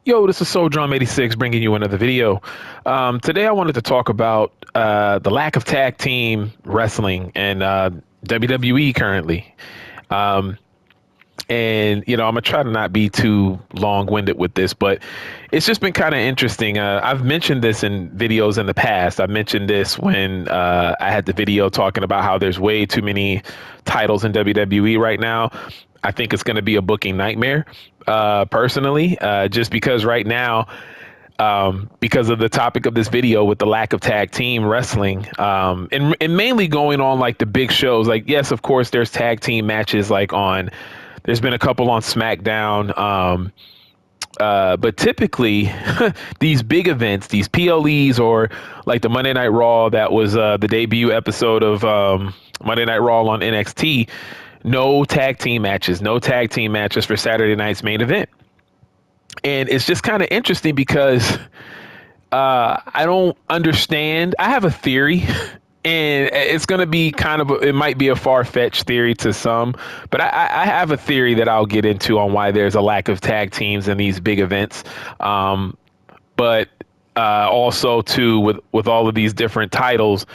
Yo, this is Soul Drum 86 bringing you another video. Today I wanted to talk about the lack of tag team wrestling and WWE currently. Um, I'm gonna try to not be too long-winded with this, but it's just been kind of interesting. I've mentioned this in videos in the past. I mentioned this when I had the video talking about how there's way too many titles in WWE right now. I think it's going to be a booking nightmare, personally, just because right now, because of the topic of this video with the lack of tag team wrestling, and mainly going on like the big shows. Like, yes, of course, there's tag team matches like on. There's been a couple on SmackDown. But typically, these big events, these PLEs, or like the Monday Night Raw that was the debut episode of Monday Night Raw on NXT, no tag team matches for Saturday night's main event. And it's just kind of interesting because I don't understand. I have a theory, and it's going to be it might be a far-fetched theory to some, but I have a theory that I'll get into on why there's a lack of tag teams in these big events. But also too, with all of these different titles,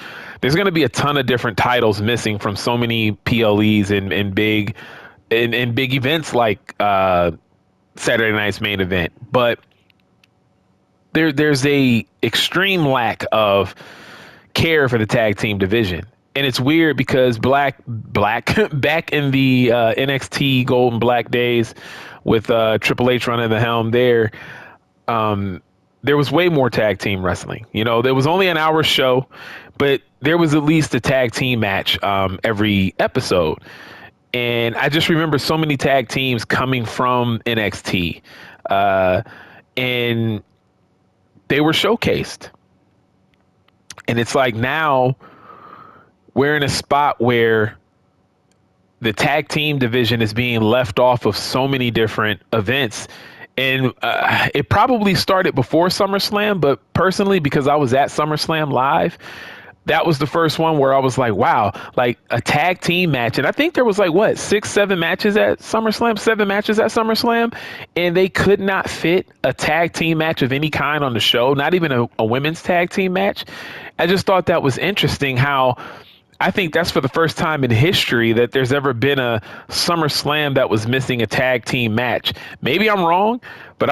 there's going to be a ton of different titles missing from so many PLEs and big events like Saturday night's main event. But there's a extreme lack of care for the tag team division. And it's weird because black back in the NXT Golden Black days with Triple H running the helm there was way more tag team wrestling. You know, there was only an hour show, but there was at least a tag team match every episode. And I just remember so many tag teams coming from NXT, and they were showcased. And it's like now we're in a spot where the tag team division is being left off of so many different events. And it probably started before SummerSlam, but personally, because I was at SummerSlam live, that was the first one where I was like, wow, like a tag team match. And I think there was like, what, 6, 7 matches at SummerSlam, 7 matches at SummerSlam. And they could not fit a tag team match of any kind on the show, not even a women's tag team match. I just thought that was interesting how I think that's for the first time in history that there's ever been a SummerSlam that was missing a tag team match. Maybe I'm wrong, but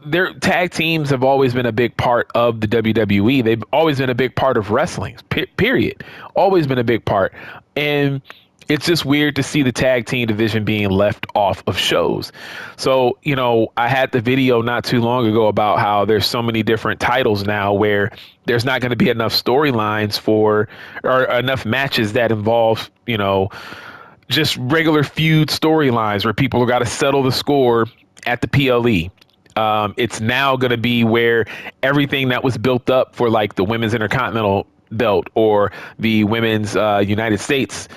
their tag teams have always been a big part of the WWE. They've always been a big part of wrestling, period. Always been a big part. And it's just weird to see the tag team division being left off of shows. So, I had the video not too long ago about how there's so many different titles now where there's not going to be enough storylines or enough matches that involve, just regular feud storylines where people have got to settle the score at the PLE. It's now going to be where everything that was built up for like the women's intercontinental belt or the women's United States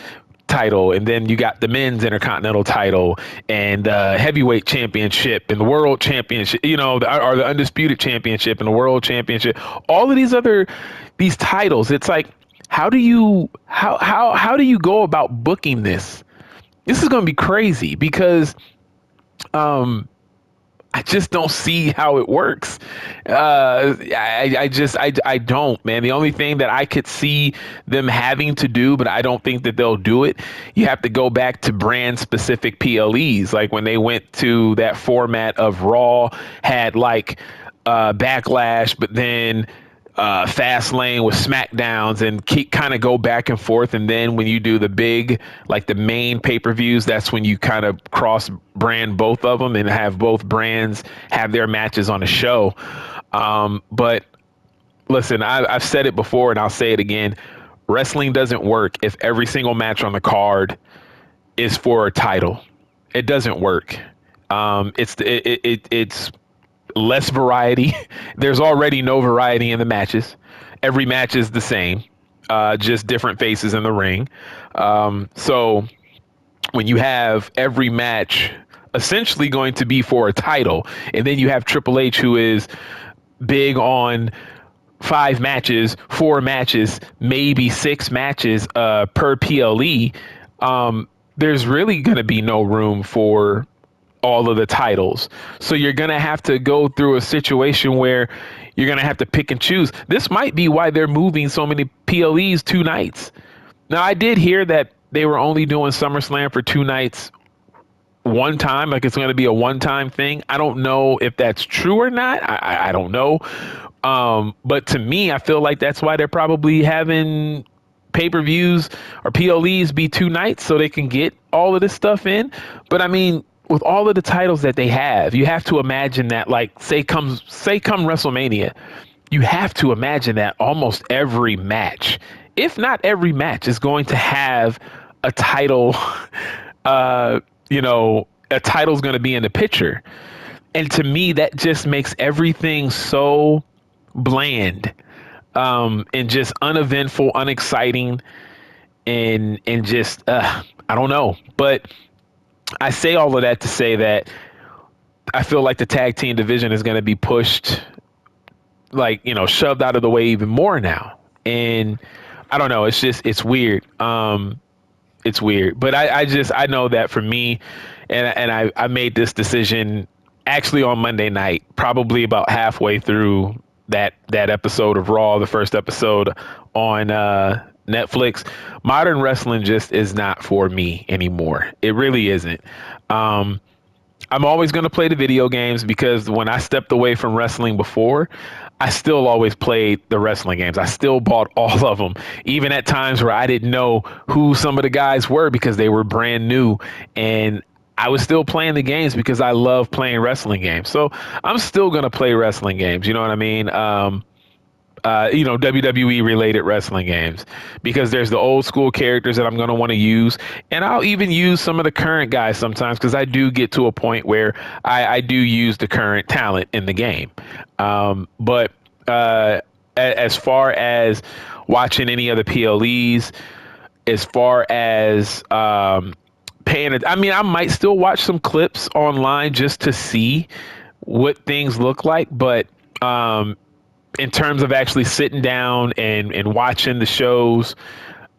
title, and then you got the men's intercontinental title and the heavyweight championship and the world championship, or the undisputed championship and the world championship, all of these titles. It's like, how do you go about booking this? This is going to be crazy because I just don't see how it works. I don't, man. The only thing that I could see them having to do, but I don't think that they'll do it. You have to go back to brand specific PLEs. Like when they went to that format of Raw had like Backlash, but then Fast Lane with SmackDowns and keep kind of go back and forth. And then when you do the big, like the main pay-per-views, that's when you kind of cross brand both of them and have both brands have their matches on the show. But listen, I've said it before and I'll say it again. Wrestling doesn't work if every single match on the card is for a title. It doesn't work. It's less variety. There's already no variety in the matches. Every match is the same, just different faces in the ring. So when you have every match essentially going to be for a title, and then you have Triple H, who is big on 5 matches, 4 matches, maybe 6 matches per PLE, there's really going to be no room for all of the titles. So you're going to have to go through a situation where you're going to have to pick and choose. This might be why they're moving so many PLEs 2 nights. Now, I did hear that they were only doing SummerSlam for 2 nights one time, like it's going to be a one-time thing. I don't know if that's true or not. I don't know. But to me, I feel like that's why they're probably having pay-per-views or PLEs be 2 nights so they can get all of this stuff in. But I mean, with all of the titles that they have, you have to imagine that, like, say come WrestleMania, you have to imagine that almost every match, if not every match, is going to have a title. You know, a title's going to be in the picture. And to me, that just makes everything so bland, and just uneventful, unexciting, and just, I don't know. But I say all of that to say that I feel like the tag team division is going to be pushed, like, shoved out of the way even more now. And I don't know. It's weird. It's weird, but I know that for me, and I made this decision actually on Monday night, probably about halfway through that episode of Raw, the first episode on Netflix. Modern wrestling just is not for me anymore. It really isn't. I'm always going to play the video games because when I stepped away from wrestling before, I still always played the wrestling games. I still bought all of them, even at times where I didn't know who some of the guys were because they were brand new. And I was still playing the games because I love playing wrestling games. So I'm still going to play wrestling games. You know what I mean? WWE related wrestling games, because there's the old school characters that I'm going to want to use. And I'll even use some of the current guys sometimes, because I do get to a point where I do use the current talent in the game. But as far as watching any other PLEs, as far as paying it, I mean, I might still watch some clips online just to see what things look like. But in terms of actually sitting down and watching the shows,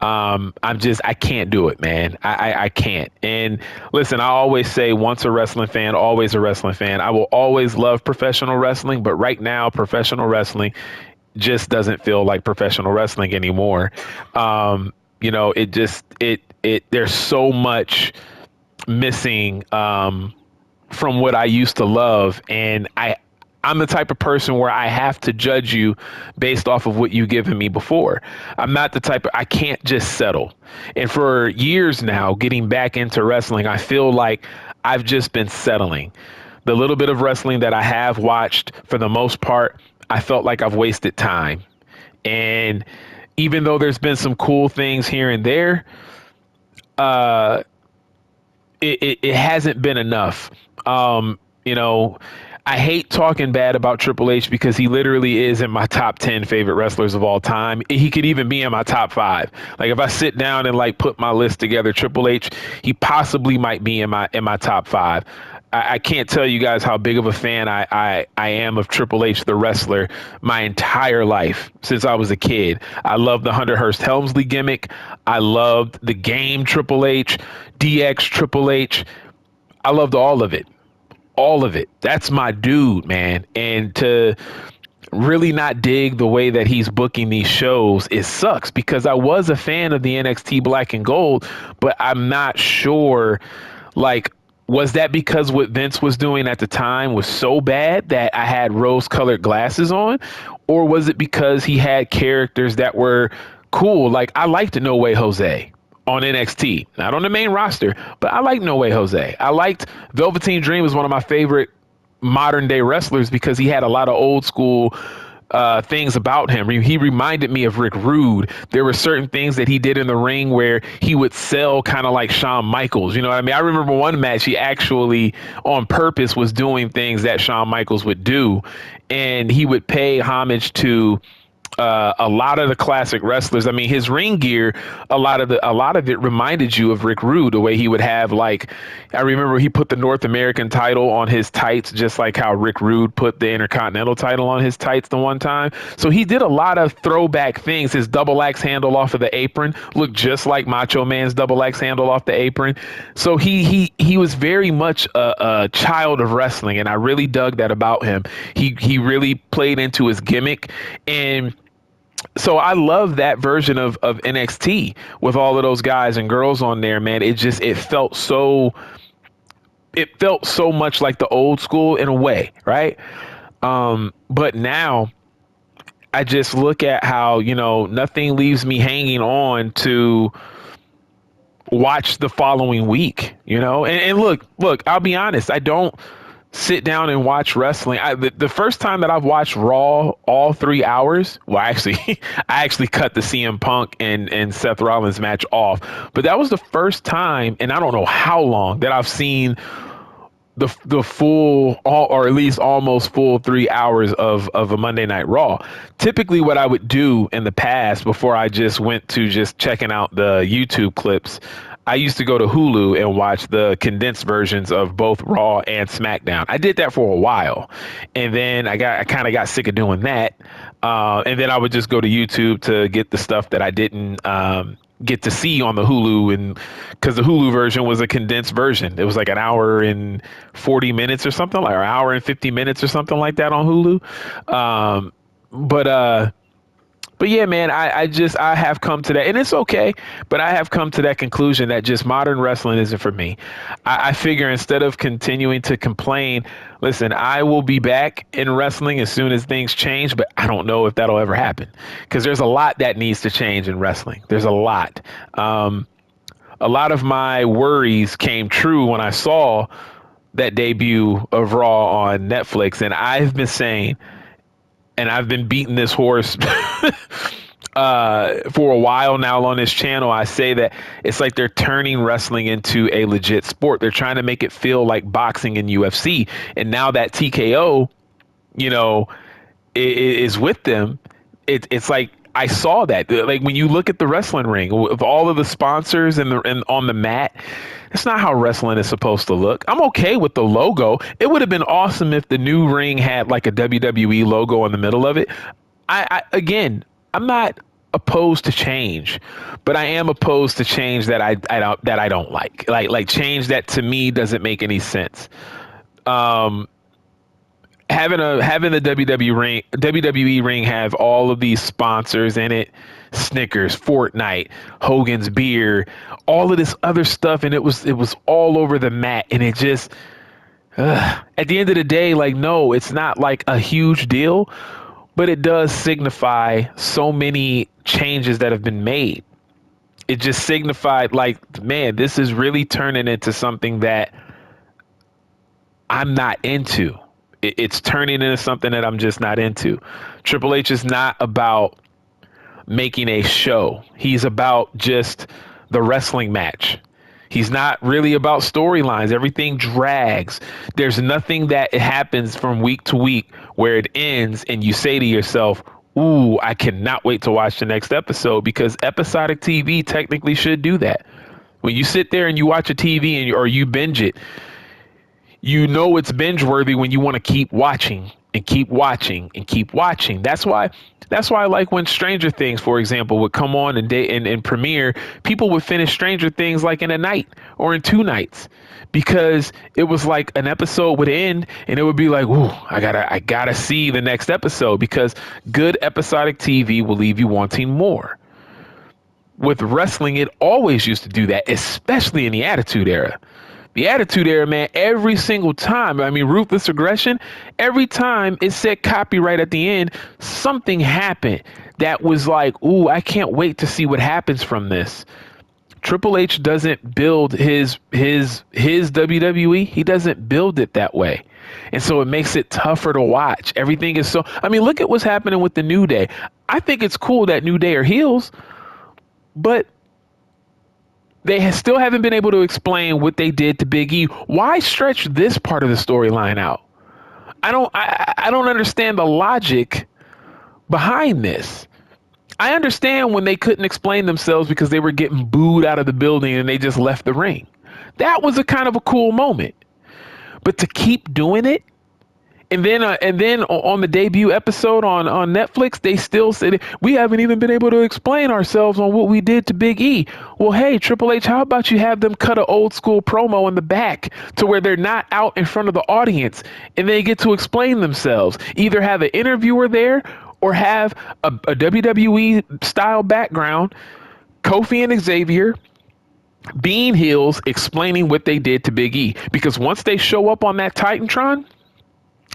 I can't do it, man. I can't. And listen, I always say, once a wrestling fan, always a wrestling fan. I will always love professional wrestling, but right now, professional wrestling just doesn't feel like professional wrestling anymore. There's so much missing from what I used to love. And I'm the type of person where I have to judge you based off of what you've given me before. I'm not the type I can't just settle. And for years now, getting back into wrestling, I feel like I've just been settling. The little bit of wrestling that I have watched, for the most part, I felt like I've wasted time. And even though there's been some cool things here and there, it hasn't been enough. I hate talking bad about Triple H because he literally is in my top 10 favorite wrestlers of all time. He could even be in my top 5. Like, if I sit down and like put my list together, Triple H, he possibly might be in my top 5. I can't tell you guys how big of a fan I am of Triple H, the wrestler, my entire life since I was a kid. I love the Hunter Hearst Helmsley gimmick. I loved the game Triple H, DX Triple H. I loved all of it. All of it. That's my dude, man. And to really not dig the way that he's booking these shows, it sucks, because I was a fan of the NXT Black and Gold, but I'm not sure, like, was that because what Vince was doing at the time was so bad that I had rose-colored glasses on? Or was it because he had characters that were cool? Like, I liked No Way Jose on NXT, not on the main roster, but I liked No Way Jose. I liked Velveteen Dream, was one of my favorite modern day wrestlers because he had a lot of old school things about him. He reminded me of Rick Rude. There were certain things that he did in the ring where he would sell kind of like Shawn Michaels. You know what I mean? I remember one match he actually on purpose was doing things that Shawn Michaels would do, and he would pay homage to A lot of the classic wrestlers. I mean, his ring gear, a lot of it reminded you of Rick Rude, the way he would have, like, I remember he put the North American title on his tights, just like how Rick Rude put the Intercontinental title on his tights the one time. So he did a lot of throwback things. His double axe handle off of the apron looked just like Macho Man's double axe handle off the apron. So he was very much a child of wrestling, and I really dug that about him. He really played into his gimmick. And so I love that version of NXT with all of those guys and girls on there, man. It felt so much like the old school in a way, right? But now I just look at how, nothing leaves me hanging on to watch the following week, and look, I'll be honest. I don't sit down and watch wrestling. The first time that I've watched Raw all 3 hours, well, actually, I actually cut the CM Punk and Seth Rollins match off, but that was the first time, and I don't know how long, that I've seen the full, or at least almost full 3 hours of a Monday Night Raw. Typically, what I would do in the past, before I just went to just checking out the YouTube clips, I used to go to Hulu and watch the condensed versions of both Raw and SmackDown. I did that for a while, and then I kind of got sick of doing that. And then I would just go to YouTube to get the stuff that I didn't get to see on the Hulu, and because the Hulu version was a condensed version. It was like an hour and 40 minutes or something, like, or an hour and 50 minutes or something like that on Hulu. But yeah, man, I have come to that, and it's okay, but I have come to that conclusion that just modern wrestling isn't for me. I figure, instead of continuing to complain, listen, I will be back in wrestling as soon as things change, but I don't know if that'll ever happen, because there's a lot that needs to change in wrestling. There's a lot. A lot of my worries came true when I saw that debut of Raw on Netflix, and I've been saying, and I've been beating this horse for a while now on this channel. I say that it's like they're turning wrestling into a legit sport. They're trying to make it feel like boxing and UFC. And now that TKO, is with them, it's like, I saw that. Like, when you look at the wrestling ring with all of the sponsors and on the mat, it's not how wrestling is supposed to look. I'm okay with the logo. It would have been awesome if the new ring had like a WWE logo in the middle of it. Again, I'm not opposed to change, but I am opposed to change that I don't like. Like change that to me doesn't make any sense. Having the WWE ring have all of these sponsors in it, Snickers, Fortnite, Hogan's beer, all of this other stuff, and it was all over the mat, and it just, at the end of the day, like, no, it's not like a huge deal, but it does signify so many changes that have been made. It just signified, like, man, this is really turning into something that I'm not into. It's turning into something that I'm just not into. Triple H is not about making a show. He's about just the wrestling match. He's not really about storylines. Everything drags. There's nothing that happens from week to week where it ends and you say to yourself, ooh, I cannot wait to watch the next episode, because episodic TV technically should do that. When you sit there and you watch a TV or you binge it, it's binge worthy when you want to keep watching and keep watching and keep watching. That's why I like when Stranger Things, for example, would come on and premiere. People would finish Stranger Things like in a night or in 2 nights, because it was like an episode would end and it would be like, ooh, I gotta see the next episode, because good episodic TV will leave you wanting more. With wrestling, it always used to do that, especially in the Attitude Era. The Attitude Era, man, every single time, I mean, Ruthless Aggression, every time it said copyright at the end, something happened that was like, ooh, I can't wait to see what happens from this. Triple H doesn't build his WWE. He doesn't build it that way. And so it makes it tougher to watch. Everything is I mean, look at what's happening with the New Day. I think it's cool that New Day are heels, but they still haven't been able to explain what they did to Big E. Why stretch this part of the storyline out? I don't understand the logic behind this. I understand when they couldn't explain themselves because they were getting booed out of the building and they just left the ring. That was a kind of a cool moment. But to keep doing it, and then on the debut episode on Netflix, they still said we haven't even been able to explain ourselves on what we did to Big E. Well, hey, Triple H, how about you have them cut an old school promo in the back to where they're not out in front of the audience and they get to explain themselves. Either have an interviewer there or have a WWE style background, Kofi and Xavier being heels explaining what they did to Big E. Because once they show up on that Titantron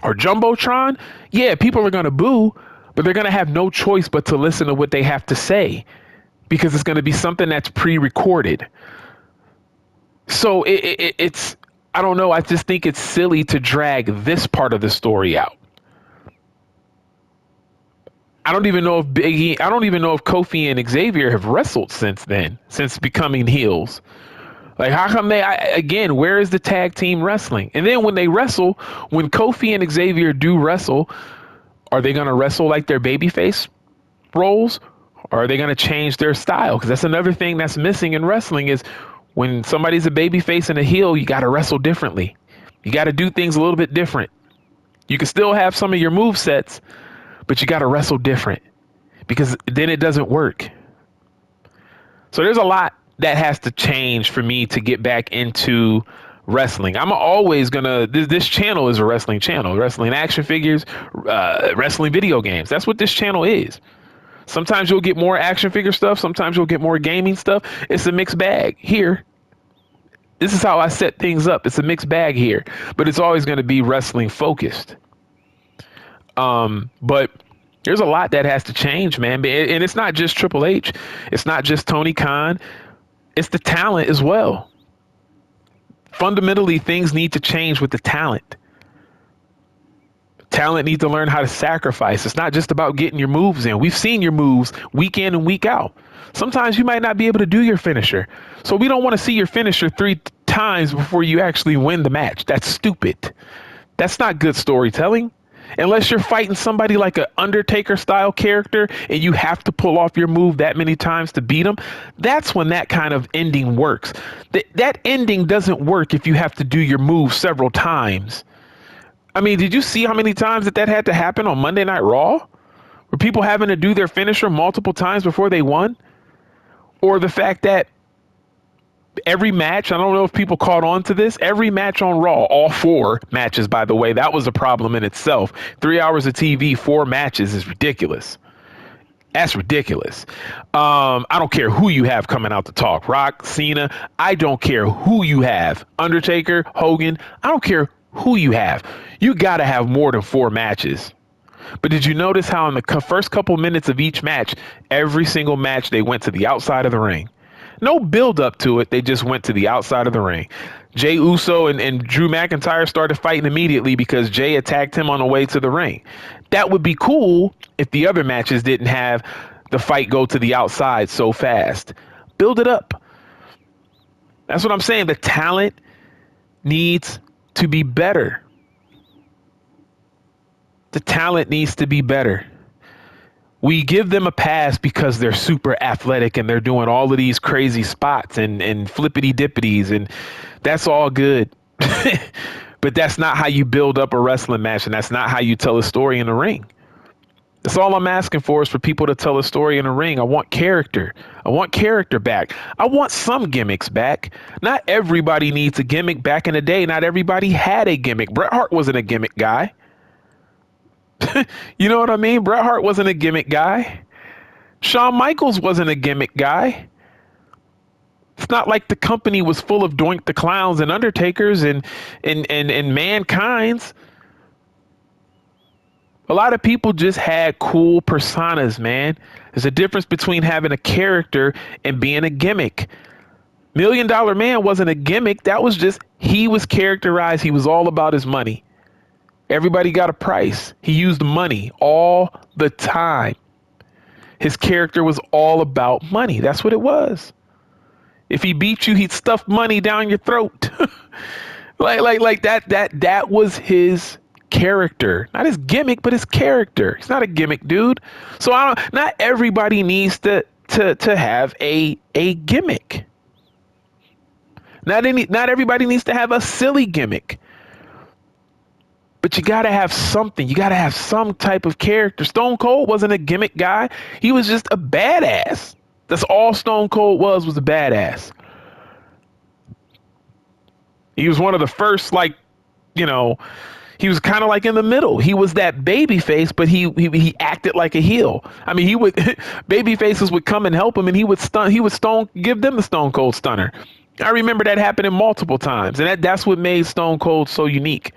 or Jumbotron, yeah, people are going to boo, but they're going to have no choice but to listen to what they have to say because it's going to be something that's pre-recorded. So it's, I don't know. I just think it's silly to drag this part of the story out. I don't even know if I don't even know if Kofi and Xavier have wrestled since then, since becoming heels. Like, how come again, where is the tag team wrestling? And then when they wrestle, when Kofi and Xavier do wrestle, are they going to wrestle like their babyface roles? Or are they going to change their style? Because that's another thing that's missing in wrestling is when somebody's a babyface and a heel, you got to wrestle differently. You got to do things a little bit different. You can still have some of your move sets, but you got to wrestle different because then it doesn't work. So there's a lot that has to change for me to get back into wrestling. I'm always gonna, this channel is a wrestling channel, wrestling action figures, wrestling video games. That's what this channel is. Sometimes you'll get more action figure stuff. Sometimes you'll get more gaming stuff. It's a mixed bag here. This is how I set things up. It's a mixed bag here, but it's always going to be wrestling focused. But there's a lot that has to change, man. And it's not just Triple H. It's not just Tony Khan. It's the talent as well. Fundamentally, things need to change with the talent. Talent needs to learn how to sacrifice. It's not just about getting your moves in. We've seen your moves week in and week out. Sometimes you might not be able to do your finisher. So we don't want to see your finisher 3 times before you actually win the match. That's stupid. That's not good storytelling. Unless you're fighting somebody like an Undertaker style character and you have to pull off your move that many times to beat them, that's when that kind of ending works. That ending doesn't work if you have to do your move several times. I mean, did you see how many times that had to happen on Monday Night Raw? Were people having to do their finisher multiple times before they won? Or the fact that every match, I don't know if people caught on to this, every match on Raw, all 4 matches, by the way, that was a problem in itself. 3 hours of TV, 4 matches is ridiculous. That's ridiculous. I don't care who you have coming out to talk. Rock, Cena, I don't care who you have. Undertaker, Hogan, I don't care who you have. You got to have more than 4 matches. But did you notice how in the first couple minutes of each match, every single match, they went to the outside of the ring? No build up to it. They just went to the outside of the ring. Jey Uso and Drew McIntyre started fighting immediately because Jey attacked him on the way to the ring. That would be cool if the other matches didn't have the fight go to the outside so fast. Build it up. That's what I'm saying. The talent needs to be better. The talent needs to be better. We give them a pass because they're super athletic and they're doing all of these crazy spots and flippity dippities, and that's all good. But that's not how you build up a wrestling match, and that's not how you tell a story in the ring. That's all I'm asking for, is for people to tell a story in the ring. I want character. I want character back. I want some gimmicks back. Not everybody needs a gimmick. Back in the day, not everybody had a gimmick. Bret Hart wasn't a gimmick guy. You know what I mean? Bret Hart wasn't a gimmick guy. Shawn Michaels wasn't a gimmick guy. It's not like the company was full of Doink the Clowns and Undertakers and Mankind's. A lot of people just had cool personas, man. There's a difference between having a character and being a gimmick. $1 Million Man wasn't a gimmick. That was just, he was characterized. He was all about his money. Everybody got a price. He used money all the time. His character was all about money. That's what it was. If he beat you, he'd stuff money down your throat. like that was his character, not his gimmick, but his character. He's not a gimmick dude. So not everybody needs to have a gimmick. Not everybody needs to have a silly gimmick. But you got to have something. You got to have some type of character. Stone Cold wasn't a gimmick guy. He was just a badass. That's all Stone Cold was a badass. He was one of the first, like, you know, he was kind of like in the middle. He was that baby face, but he acted like a heel. I mean, he would baby faces would come and help him, and he would give them the Stone Cold Stunner. I remember that happening multiple times, and that's what made Stone Cold so unique.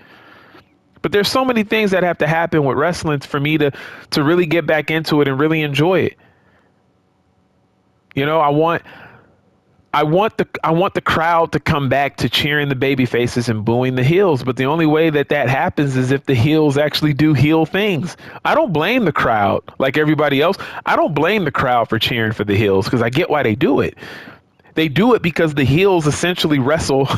But there's so many things that have to happen with wrestling for me to really get back into it and really enjoy it. You know, I want the crowd to come back to cheering the baby faces and booing the heels. But the only way that happens is if the heels actually do heel things. I don't blame the crowd like everybody else. I don't blame the crowd for cheering for the heels because I get why they do it. They do it because the heels essentially wrestle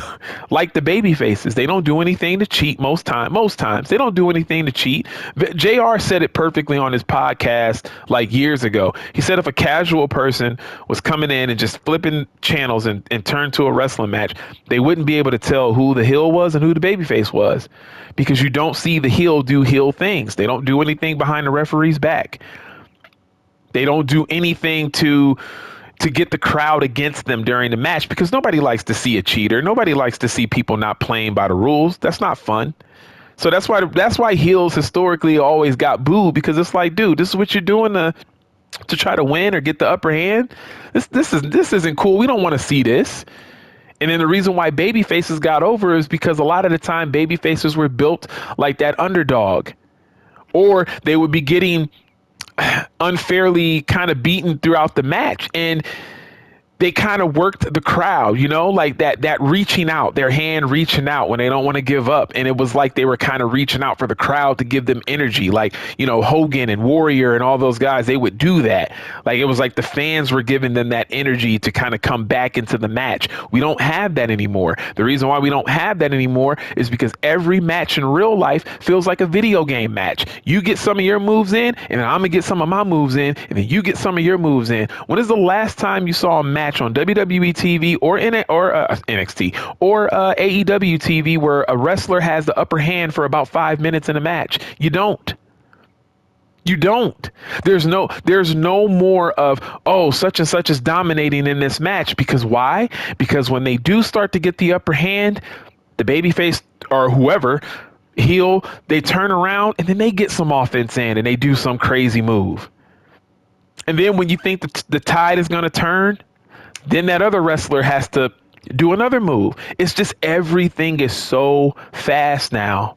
like the baby faces. They don't do anything to cheat most times. They don't do anything to cheat. JR said it perfectly on his podcast like years ago. He said if a casual person was coming in and just flipping channels and turned to a wrestling match, they wouldn't be able to tell who the heel was and who the babyface was because you don't see the heel do heel things. They don't do anything behind the referee's back. They don't do anything to get the crowd against them during the match because nobody likes to see a cheater. Nobody likes to see people not playing by the rules. That's not fun. So that's why heels historically always got booed because it's like, dude, this is what you're doing to try to win or get the upper hand. This isn't cool. We don't want to see this. And then the reason why baby faces got over is because a lot of the time baby faces were built like that underdog, or they would be getting unfairly kind of beaten throughout the match, and they kind of worked the crowd, you know, like that reaching out, their hand reaching out when they don't want to give up. And it was like they were kind of reaching out for the crowd to give them energy. Like, you know, Hogan and Warrior and all those guys, they would do that. Like, it was like the fans were giving them that energy to kind of come back into the match. We don't have that anymore. The reason why we don't have that anymore is because every match in real life feels like a video game match. You get some of your moves in, and then I'm gonna get some of my moves in, and then you get some of your moves in. When is the last time you saw a match on WWE TV or NXT or AEW TV where a wrestler has the upper hand for about 5 minutes in a match? You don't. There's no more of, oh, such and such is dominating in this match. Because why? Because when they do start to get the upper hand, the babyface or whoever heel, they turn around and then they get some offense in and they do some crazy move. And then when you think that the tide is going to turn, then that other wrestler has to do another move. It's just everything is so fast now.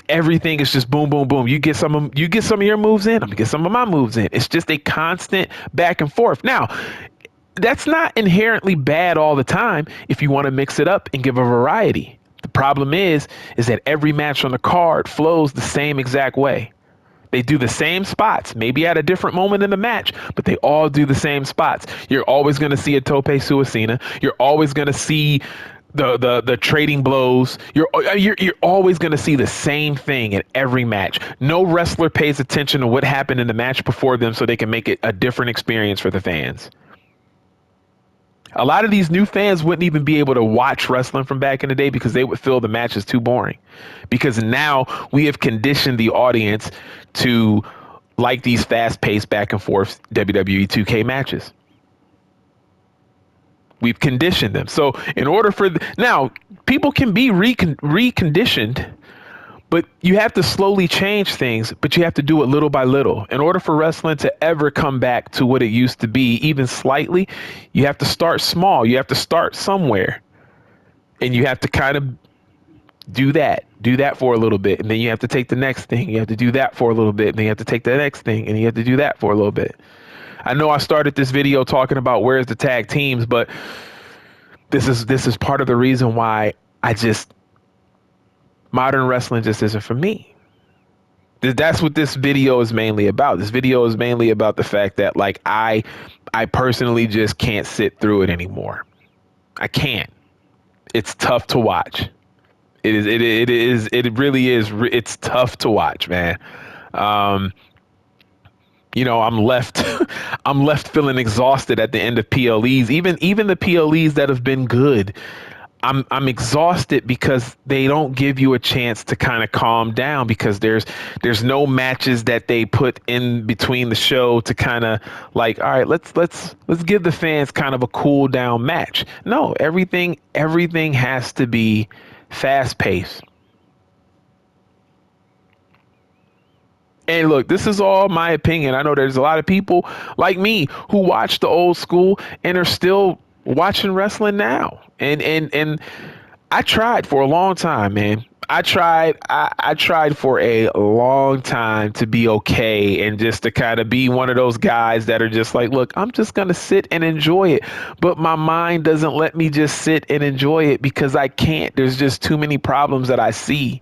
Everything is just boom, boom, boom. You get some of your moves in, I'm gonna get some of my moves in. It's just a constant back and forth. Now, that's not inherently bad all the time if you want to mix it up and give a variety. The problem is that every match on the card flows the same exact way. They do the same spots, maybe at a different moment in the match, but they all do the same spots. You're always going to see a tope suicida. You're always going to see the trading blows. You're always going to see the same thing in every match. No wrestler pays attention to what happened in the match before them so they can make it a different experience for the fans. A lot of these new fans wouldn't even be able to watch wrestling from back in the day because they would feel the match is too boring. Because now we have conditioned the audience to like these fast-paced back and forth WWE 2K matches. We've conditioned them. So in order for now, people can be reconditioned, but you have to slowly change things, but you have to do it little by little. In order for wrestling to ever come back to what it used to be, even slightly, you have to start small. You have to start somewhere. And you have to kind of do that for a little bit. And then you have to take the next thing. You have to do that for a little bit. And then you have to take the next thing. And you have to do that for a little bit. I know I started this video talking about where's the tag teams, but this is part of the reason why modern wrestling just isn't for me. That's what this video is mainly about. This video is mainly about the fact that, like, I personally just can't sit through it anymore. I can't. It's tough to watch. It really is. It's tough to watch, man. Um, I'm left I'm left feeling exhausted at the end of PLEs. Even the PLEs that have been good. I'm exhausted because they don't give you a chance to kind of calm down, because there's no matches that they put in between the show to kind of like, all right, let's give the fans kind of a cool down match. No, everything has to be fast paced. And look, this is all my opinion. I know there's a lot of people like me who watch the old school and are still watching wrestling now. And I tried for a long time, man. I tried for a long time to be okay and just to kind of be one of those guys that are just like, look, I'm just going to sit and enjoy it. But my mind doesn't let me just sit and enjoy it because I can't. There's just too many problems that I see.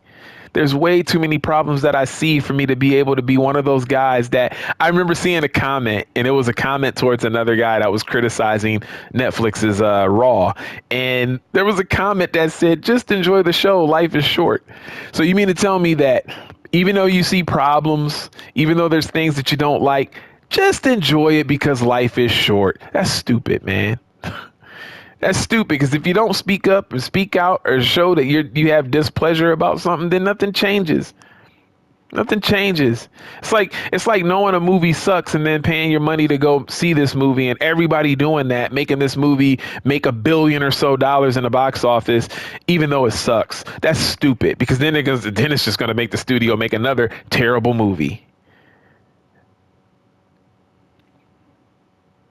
There's way too many problems that I see for me to be able to be one of those guys that I remember seeing a comment, and it was a comment towards another guy that was criticizing Netflix's Raw. And there was a comment that said, just enjoy the show. Life is short. So you mean to tell me that even though you see problems, even though there's things that you don't like, just enjoy it because life is short? That's stupid, man. That's stupid, because if you don't speak up or speak out or show that you have displeasure about something, then nothing changes. Nothing changes. It's like knowing a movie sucks and then paying your money to go see this movie, and everybody doing that, making this movie make $1 billion or so in the box office, even though it sucks. That's stupid, because then it's just going to make the studio make another terrible movie.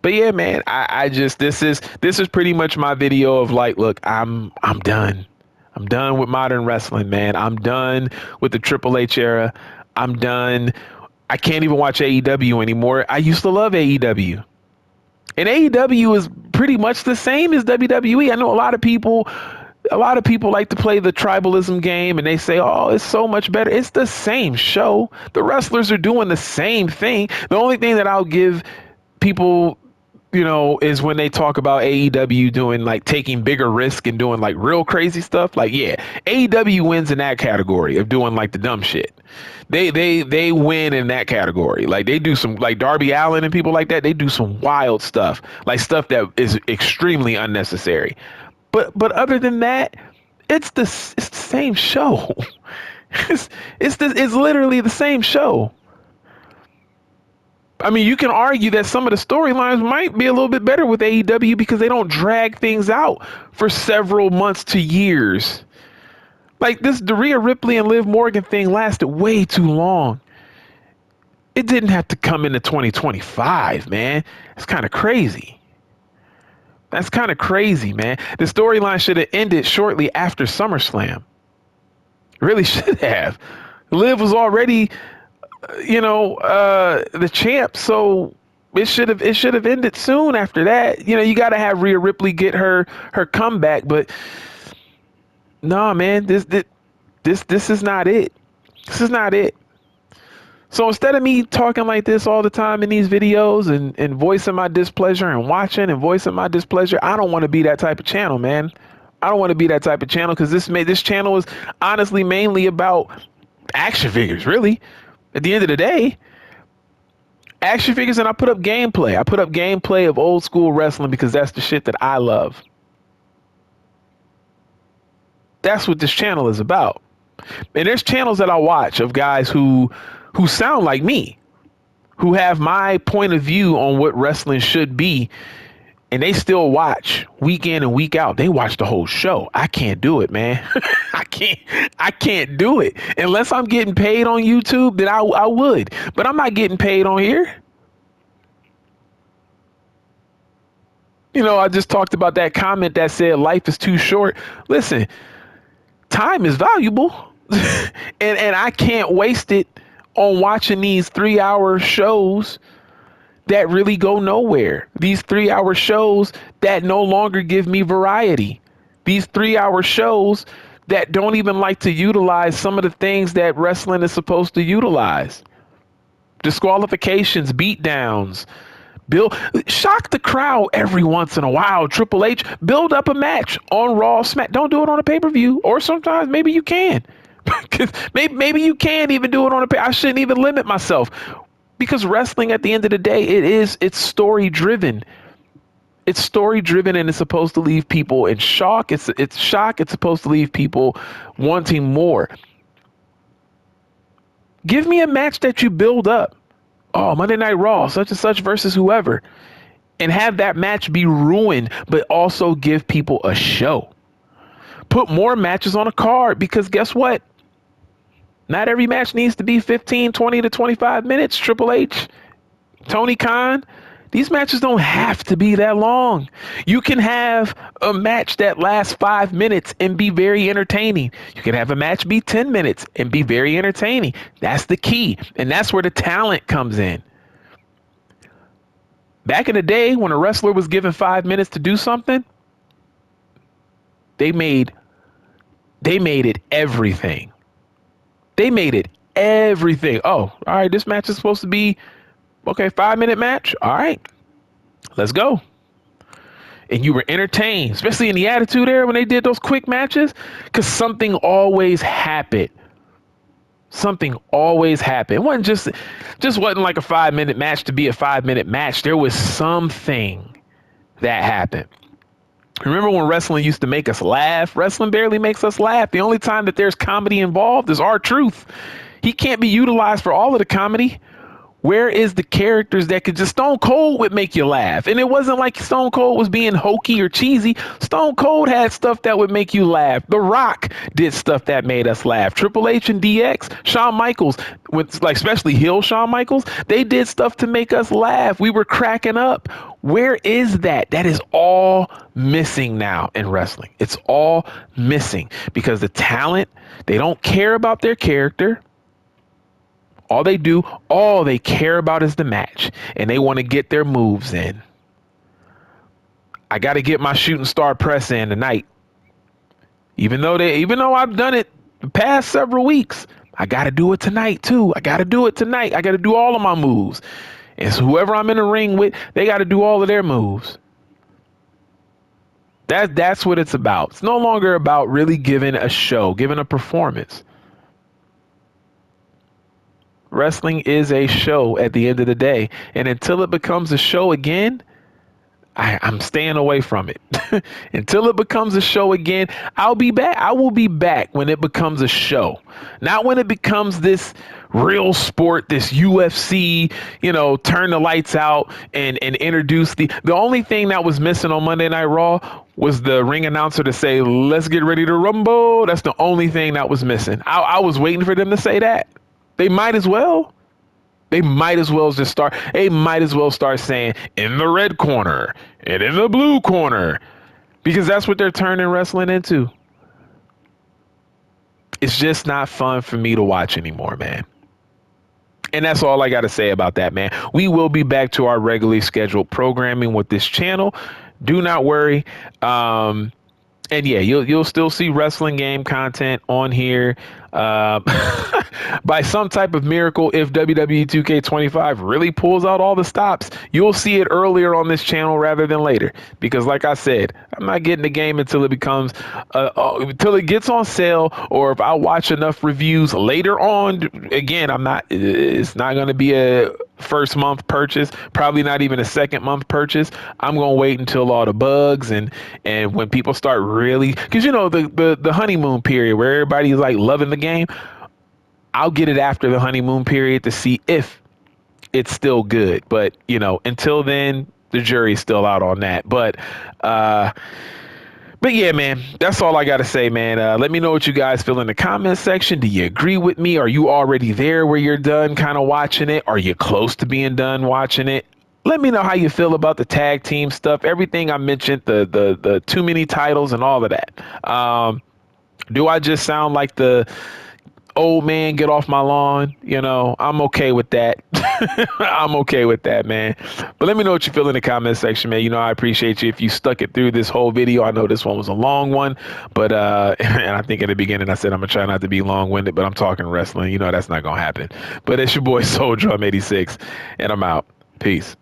But yeah, man, I just this is pretty much my video of like, look, I'm done. I'm done with modern wrestling, man. I'm done with the Triple H era. I'm done. I can't even watch AEW anymore. I used to love AEW. And AEW is pretty much the same as WWE. I know a lot of people like to play the tribalism game, and they say, oh, it's so much better. It's the same show. The wrestlers are doing the same thing. The only thing that I'll give people, is when they talk about AEW doing like taking bigger risk and doing like real crazy stuff. Like, yeah, AEW wins in that category of doing like the dumb shit. They win in that category. Like, they do some, like Darby Allin and people like that. They do some wild stuff, like stuff that is extremely unnecessary. But other than that, it's the same show. It's literally the same show. I mean, you can argue that some of the storylines might be a little bit better with AEW because they don't drag things out for several months to years. Like, the Rhea Ripley and Liv Morgan thing lasted way too long. It didn't have to come into 2025, man. It's kind of crazy. That's kind of crazy, man. The storyline should have ended shortly after SummerSlam. Really should have. Liv was already the champ. So it should have ended soon after that. You got to have Rhea Ripley get her comeback, but nah, man, this is not it. This is not it. So instead of me talking like this all the time in these videos and voicing my displeasure and watching and voicing my displeasure, I don't want to be that type of channel, man. I don't want to be that type of channel, because this channel is honestly mainly about action figures, really. At the end of the day, action figures, and I put up gameplay. I put up gameplay of old school wrestling because that's the shit that I love. That's what this channel is about. And there's channels that I watch of guys who sound like me, who have my point of view on what wrestling should be, and they still watch week in and week out. They watch the whole show. I can't do it, man. I can't do it. Unless I'm getting paid on YouTube, then I would. But I'm not getting paid on here. I just talked about that comment that said life is too short. Listen, time is valuable. and I can't waste it on watching these 3-hour shows that really go nowhere. These 3-hour shows that no longer give me variety. These 3-hour shows that don't even like to utilize some of the things that wrestling is supposed to utilize. Disqualifications, beatdowns, Shock the crowd every once in a while. Triple H, build up a match on Raw, Smack. Don't do it on a pay-per-view, or sometimes maybe you can. maybe you can even do it on a pay. I shouldn't even limit myself, because wrestling at the end of the day, it's story driven. It's story driven, and it's supposed to leave people in shock. It's shock. It's supposed to leave people wanting more. Give me a match that you build up. Oh, Monday Night Raw, such and such versus whoever, and have that match be ruined, but also give people a show. Put more matches on a card, because guess what? Not every match needs to be 15, 20 to 25 minutes. Triple H, Tony Khan, these matches don't have to be that long. You can have a match that lasts 5 minutes and be very entertaining. You can have a match be 10 minutes and be very entertaining. That's the key. And that's where the talent comes in. Back in the day, when a wrestler was given 5 minutes to do something, they made it everything. They made it everything. Oh, all right, this match is supposed to be, okay, 5-minute match. All right, let's go. And you were entertained, especially in the Attitude Era when they did those quick matches, because something always happened. Something always happened. It wasn't just wasn't like a 5-minute match to be a 5-minute match. There was something that happened. Remember when wrestling used to make us laugh? Wrestling barely makes us laugh. The only time that there's comedy involved is R-Truth. He can't be utilized for all of the comedy. Where is the characters that could just, Stone Cold would make you laugh? And it wasn't like Stone Cold was being hokey or cheesy. Stone Cold had stuff that would make you laugh. The Rock did stuff that made us laugh. Triple H and DX, Shawn Michaels, with like especially heel Shawn Michaels, they did stuff to make us laugh. We were cracking up. Where is that? That is all missing now in wrestling. It's all missing because the talent, they don't care about their character. All they care about is the match, and they want to get their moves in. I got to get my shooting star press in tonight. Even though I've done it the past several weeks, I got to do it tonight too. I got to do it tonight. I got to do all of my moves. And so whoever I'm in the ring with, they got to do all of their moves. That's what it's about. It's no longer about really giving a show, giving a performance. Wrestling is a show at the end of the day. And until it becomes a show again, I'm staying away from it. Until it becomes a show again, I'll be back. I will be back when it becomes a show. Not when it becomes this real sport, this UFC, turn the lights out and introduce the only thing that was missing on Monday Night Raw was the ring announcer to say, let's get ready to rumble. That's the only thing that was missing. I was waiting for them to say that. They might as well. They might as well start saying in the red corner and in the blue corner, because that's what they're turning wrestling into. It's just not fun for me to watch anymore, man. And that's all I got to say about that, man. We will be back to our regularly scheduled programming with this channel. Do not worry. And yeah, you'll still see wrestling game content on here. By some type of miracle, if WWE 2K25 really pulls out all the stops, you'll see it earlier on this channel rather than later. Because like I said, I'm not getting the game until it until it gets on sale, or if I watch enough reviews later on. Again, it's not going to be a first month purchase, probably not even a second month purchase. I'm going to wait until all the bugs and when people start really, because the honeymoon period where everybody's like loving the game, I'll get it after the honeymoon period to see if it's still good. But until then, the jury's still out on that. But yeah, man, that's all I got to say, man. Let me know what you guys feel in the comment section. Do you agree with me? Are you already there where you're done kind of watching it? Are you close to being done watching it? Let me know how you feel about the tag team stuff, everything I mentioned, the too many titles and all of that. Do I just sound like the old man, get off my lawn? I'm okay with that. I'm okay with that, man. But let me know what you feel in the comment section, man. I appreciate you if you stuck it through this whole video. I know this one was a long one, but and I think in the beginning I said I'm gonna try not to be long-winded, but I'm talking wrestling. That's not gonna happen. But it's your boy Soul Drum 86, and I'm out. Peace.